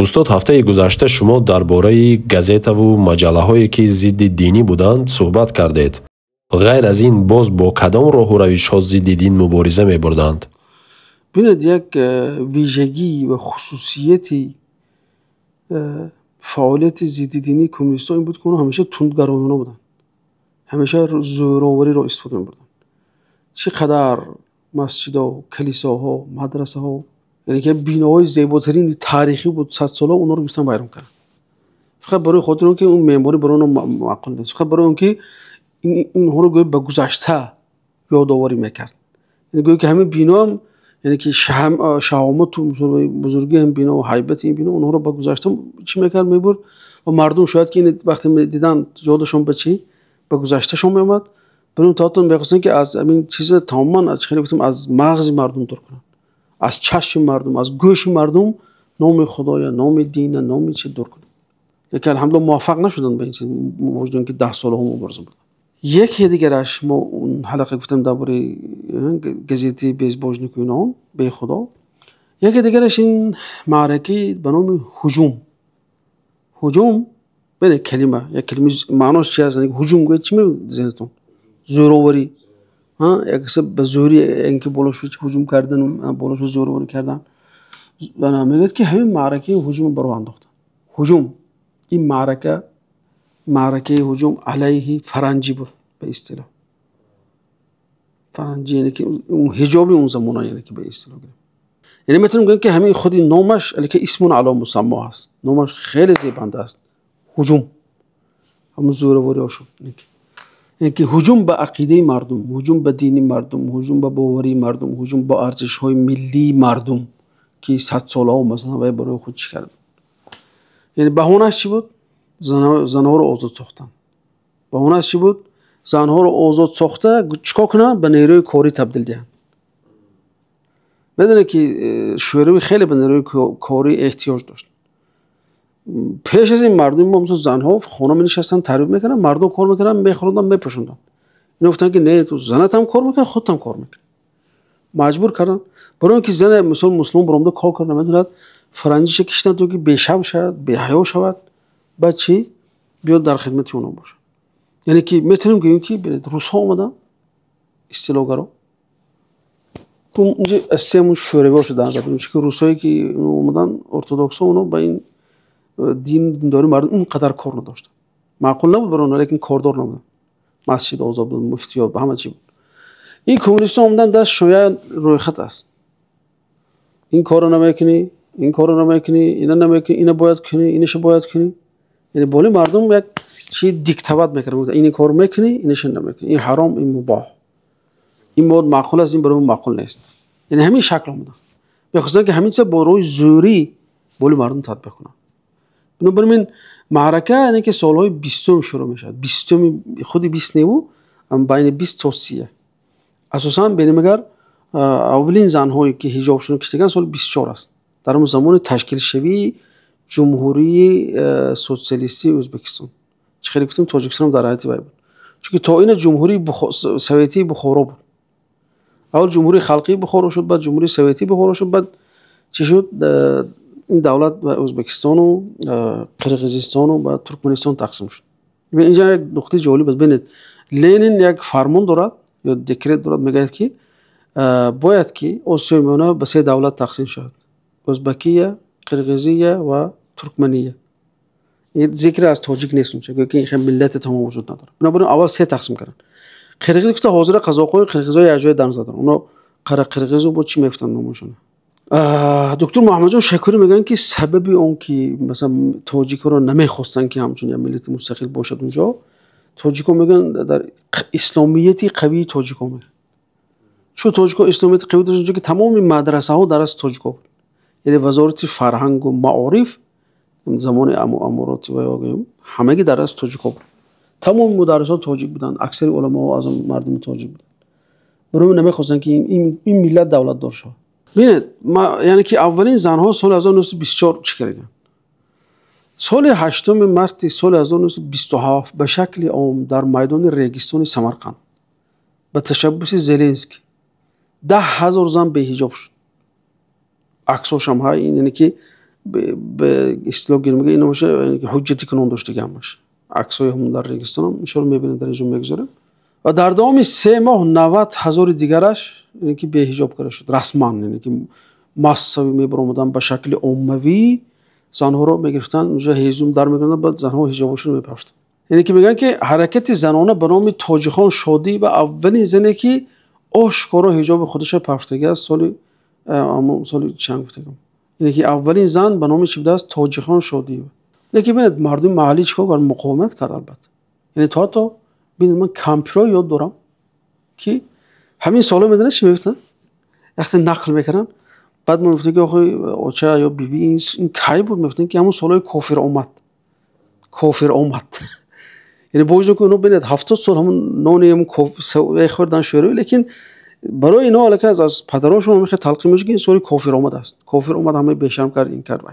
استاد هفته گذشته شما درباره گازیتا و مجله‌هایی که ضد دینی بودند صحبت کردید. غیر از این باز با کدام راه و روش‌ها ضد دین مبارزه می‌بردند؟ ببینید، یک ویژگی و خصوصیتی فعالیت ضد دینی کمونیست‌ها این بود که اونها همیشه تندگرایانه بودن، همیشه زوراوری رو استفاده می‌بردن. چقدر مسجدها و کلیساها و مدرسه‌ها، یعنی که بیناهای زیباترین تاریخی بود 100 ساله، اونا رو گرفتن ویران کردن. فقط برای خاطر اون که اون معماری برای اونها معقول نیست، فقط برای اون که اینها رو گویا به گذشته یادآوری میکرد. یعنی گویا که همین بنا هم، یعنی که شهامت و بزرگی هم بنا و هیبت این بنا اونها رو به گذشته چی میکرد، میبرد و مردم شاید که این وقتی میدیدن یادشون به چی، به گذشتهشون میومد، برای تاتون بخواستن که از همین چیز تماما از خیلی گفتم از مغز مردم دور کنن، از چشم مردم، از گوش مردم نام خدا یا نام دین یا نام چی دور کنن. لیکن الحمدلله موفق نشدن به این چیز، موجودن که 10 ساله هم مبارزه بود. یکی دیگرش ما اون حلقه گفتم درباره گزیته بیزباجنیکوینان به خدا. یکی دیگرش این معرکه به نام هجوم بله کلمه، یک کلمه معناش چی هست؟ هجوم گوید چی میاد ذهنتون؟ زوراوری. یک کسی به زوری اینکه بالاش هجوم کردن، بالاش زوراوری کردن. و میگه که همین معرکه هجوم برو انداختن. هجوم این معرکه هجوم علیه فرنگی بود به اصطلاح. فرنگی یعنی که اون حجاب اون زمانه، یعنی که به اصطلاح، یعنی میتونم بگم که همین خودی نامش علی که اسم علی مسمی است، نامش خیلی زیبنده است. هجوم همون زوراوری ها شد، یعنی که هجوم به عقیده مردم، هجوم به دین مردم، هجوم به باوری مردم، هجوم به ارزش های ملی مردم که 100 ساله ها مثلا برای خود چی کردن. یعنی بهانه‌اش چی بود؟ زنها رو آزاد ساختن. بهانه‌اش چی بود؟ زنها رو آزاد ساخته چیکار کنن؟ به نیروی کاری تبدیل دهن. بدونه که شوروی خیلی به نیروی کاری احتیاج داشت. پیش از این مردم ما مثلا زنها خونه می نشستن تربیت میکنن، مردم کار میکنن، میخوردن، میپوشوندن. اینا گفتن که نه، تو زنت هم کار میکنه، خودت هم کار میکنی. مجبور کردن برای اینکه زن مثلا مسلمان برامده کار کنه، میدونید فرنگیش کشیدن تو که بی‌شرم شود، بی‌حیا شود، بعد چی بیاد در خدمت اونا باشه. یعنی که میتونیم بگیم که روس‌ها اومدن اصطلاح‌گرا اونجا اسمش شوروی شدن، زدن که روسایی که اومدن ارتدوکس‌ها اونا با این دینداری مردم اونقدر کار نداشتن، معقول نبود برای اونها، لیکن کاردار نبودن، مسجد آزاد بود، مفتیات همه چی بود. این کمونیست‌ها اومدن دست شویه روی خط است، این کارو نمیکنی، این کارو نمیکنی، اینا نمیکنی، اینا باید کنی، اینش باید کنی. یعنی بالی مردم یک چی دیکتات میکنن، این کارو میکنی، اینش نمیکنی، این حرام، این مباح، این مود معقول است، این برای معقول نیست. یعنی همین شکل اومدن، بخاطر که همین چه با روی زوری بالی مردم تطبیق کنن. بنابراین معرکه یعنی که سالهای 20 شروع میشه، 20 خودی 20 نیو، ام بین 20 تا 30 اساسا ببینیم اگر اولین زنهایی که حجابشون کشیدن سال 24 است، در اون زمان تشکیل شوی جمهوری سوسیالیستی ازبکستان، چه خیلی گفتیم تاجیکستان در حیاتی بود، چون تا این جمهوری سوویتی بخارا بود. اول جمهوری خلقی بخارا شد، بعد جمهوری سوویتی بخارا شد، بعد چی شد؟ این دولت به ازبکستان و قرقیزستان و به ترکمنستان تقسیم شد. اینجا یک نقطه جالب است، ببینید لنین یک فرمان دارد یا دکرت دارد، میگه که باید که آسیای میانه به 3 دولت تقسیم شود: ازبکیه، قرقیزیه و ترکمنیه. این ذکر از تاجیک نیست، چون که این ملت تمام وجود نداره. بنابراین اول 3 تقسیم کردن. قرقیز که حاضر قزاق‌های قرقیزای اجای دن زدن، اونا قرقیزو با چی میفتن نامشون. دکتر محمد جان شکوری میگن که سبب اون که مثلا تاجیک‌ها رو نمیخواستن که همچون یک ملت مستقل باشد اونجا، تاجیک‌ها میگن در اسلامیتی قوی تاجیک‌ها میگن. چون تاجیک‌ها اسلامیت قوی داشتن که تمام مدرسه‌ها درس تاجیک‌ها بود. یعنی وزارت فرهنگ و معارف زمان امارات و همگی درس تاجیک‌ها بود. تمام مدرسات تاجیک بودن، اکثر علما از مردم تاجیک بودن. برای نمیخواستن که این ملت دولت دار شه. ببینید یعنی که اولین زنها سال 1924 چی کردن؟ سال 8 مارس سال 1927 به شکل عام در میدان ریگستان سمرقند به تشبس زلنسکی 10,000 زن به حجاب شد. عکساش هم های، یعنی که به اصطلاح گیرمیگه اینو باشه، یعنی که حجتی کنون داشته هم باشه. عکسای هم در رگستان هم انشالله میبینید در اینجا میگذارم. و در دوام 3 ماه 90,000 دیگرش یعنی که به حجاب کرده شد رسما، یعنی که ماسوی میبرمودن به شکل عمومی زنها رو میگرفتن اونجا هیزم در میگردن، بعد زنها حجابشون رو میپوشتن. یعنی که میگن که حرکت زنانه به نام تاجخان شادی و اولین زنی که آشکارا حجاب خودش پوشیده است سال چند گفتم، یعنی که اولین زن به نام چی بوده است؟ تاجخان شادی. یعنی که ببینید مردم محلی چیکار کردن؟ مقاومت کرد البته. یعنی تا ببینید من کمپیوتر یاد دارم که همین سالا میدونن چی میگفتن وقتی نقل میکردن، بعد من گفتم که آخه آچه یا بی بی این کی بود؟ میگفتن که همون سالای کافر آمد یعنی باوجود که اونو ببینید 70 سال همون نانی همون کافر خوردن شوره، لیکن برای اینا الکه از پدراشون میخواد تلقین میشه که این سال کافر آمد است. کافر آمد همه بیشرم کرد این کرد.